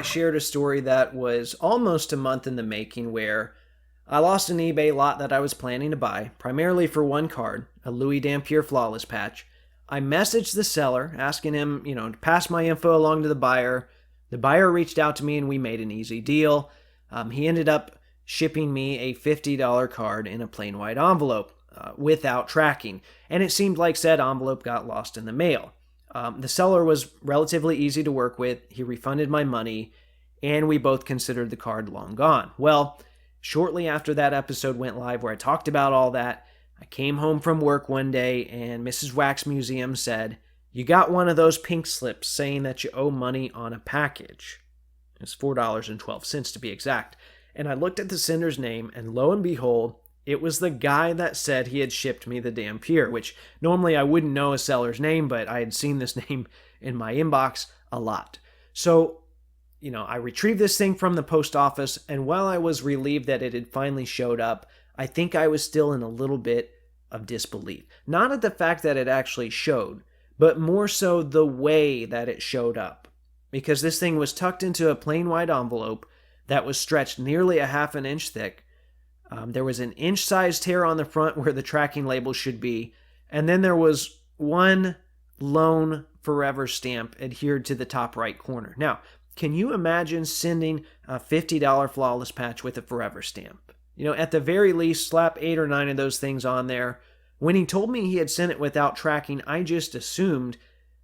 I shared a story that was almost a month in the making where I lost an eBay lot that I was planning to buy, primarily for one card, a Louis Dampier Flawless patch. I messaged the seller asking him, to pass my info along to the buyer. The buyer reached out to me and we made an easy deal. He ended up shipping me a $50 card in a plain white envelope without tracking, and it seemed like said envelope got lost in the mail. The seller was relatively easy to work with. He refunded my money, and we both considered the card long gone. Well, shortly after that episode went live where I talked about all that, I came home from work one day and Mrs. Wax Museum said, "You got one of those pink slips saying that you owe money on a package." It's $4.12 to be exact. And I looked at the sender's name, and lo and behold, it was the guy that said he had shipped me the Dampier, which normally I wouldn't know a seller's name, but I had seen this name in my inbox a lot. So, I retrieved this thing from the post office, and while I was relieved that it had finally showed up, I think I was still in a little bit of disbelief. Not at the fact that it actually showed, but more so the way that it showed up. Because this thing was tucked into a plain white envelope that was stretched nearly a half an inch thick. There was an inch-sized tear on the front where the tracking label should be, and then there was one lone forever stamp adhered to the top right corner. Now, can you imagine sending a $50 flawless patch with a forever stamp? At the very least, slap 8 or 9 of those things on there. When he told me he had sent it without tracking, I just assumed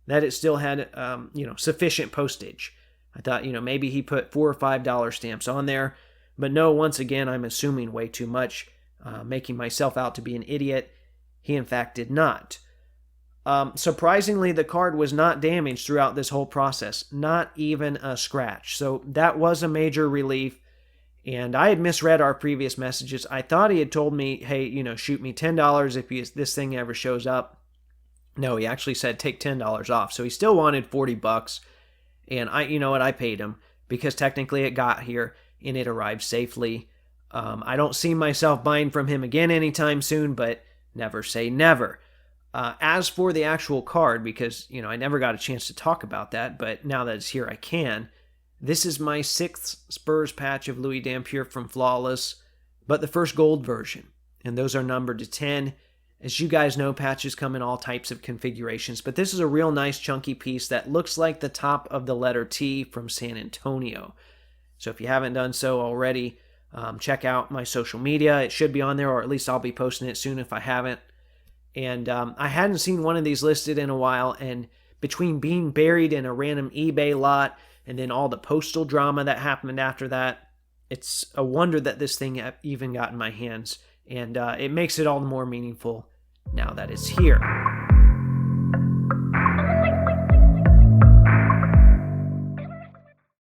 that it still had, sufficient postage. I thought, maybe he put $4 or $5 stamps on there. But no, once again, I'm assuming way too much, making myself out to be an idiot. He, in fact, did not. Surprisingly, the card was not damaged throughout this whole process, not even a scratch. So that was a major relief. And I had misread our previous messages. I thought he had told me, hey, shoot me $10 if this thing ever shows up. No, he actually said take $10 off. So he still wanted $40. And I paid him because technically it got here and it arrived safely. I don't see myself buying from him again anytime soon, but never say never. As for the actual card, because, I never got a chance to talk about that, but now that it's here, I can. This is my 6th Spurs patch of Louis Dampier from Flawless, but the first gold version, and those are numbered to 10. As you guys know, patches come in all types of configurations, but this is a real nice chunky piece that looks like the top of the letter T from San Antonio. So if you haven't done so already, check out my social media. It should be on there, or at least I'll be posting it soon if I haven't. And I hadn't seen one of these listed in a while, and between being buried in a random eBay lot and then all the postal drama that happened after that, it's a wonder that this thing even got in my hands. And it makes it all the more meaningful now that it's here.